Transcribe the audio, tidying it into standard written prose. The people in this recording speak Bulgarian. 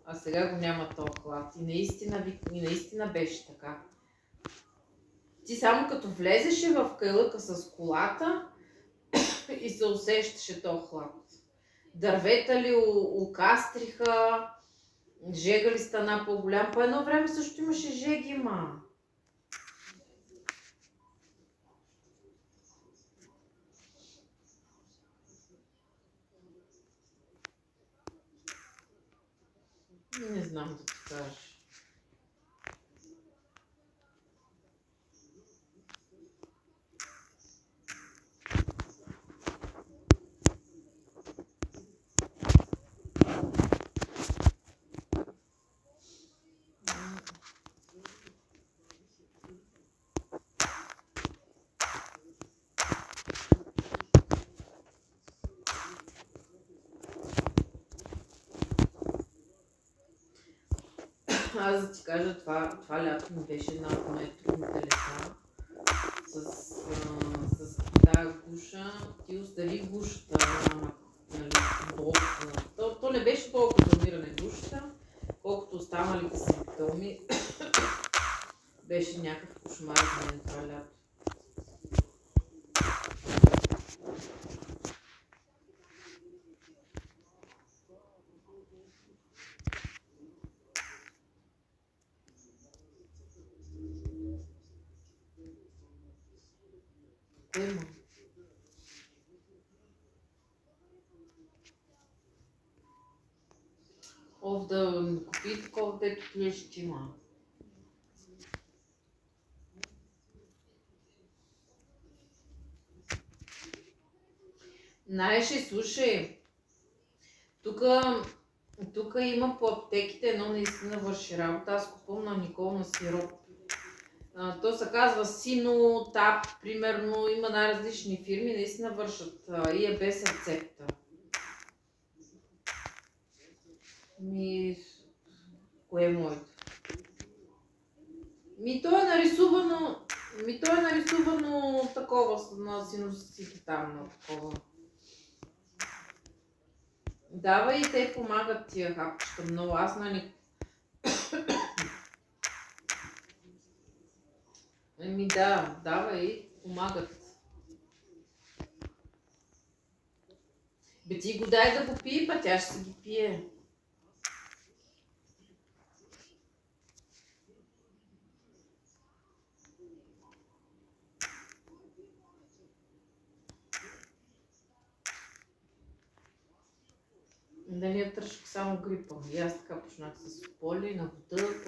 А сега го няма този хлад. И наистина беше така. Ти само като влезеше в кайлъка с колата и се усещаше този хлад. Дървета ли окастриха, жега ли стана по-голям. По едно време също имаше жеги, ма. Не знам да ти кажа. Аз да ти кажа, това лято ми беше една от най-трудните лета. С тази гуша, ти остави гушата, нали, толкова. То не беше толкова за умиране гушата, колкото останалите симптоми. Беше някакъв кошмар за мен това лято. Има. Да купи такова, дето клещима. Знаеш ли, слушай, тук има по аптеките едно наистина върши работа. Аз купувам на Никол на сироп. То се казва Сино, Тап, примерно, има най-различни фирми, наистина вършат и е без рецепта. Кое е моето? То е нарисувано такова на синусите там, на такова. Давай и те помагат тия хапчета много. Аз да, давай, помагат. Бе ти го дай да го пие, па тя ще си ги пие. Дали я търших само грипа. И аз така почнах с поле на вода,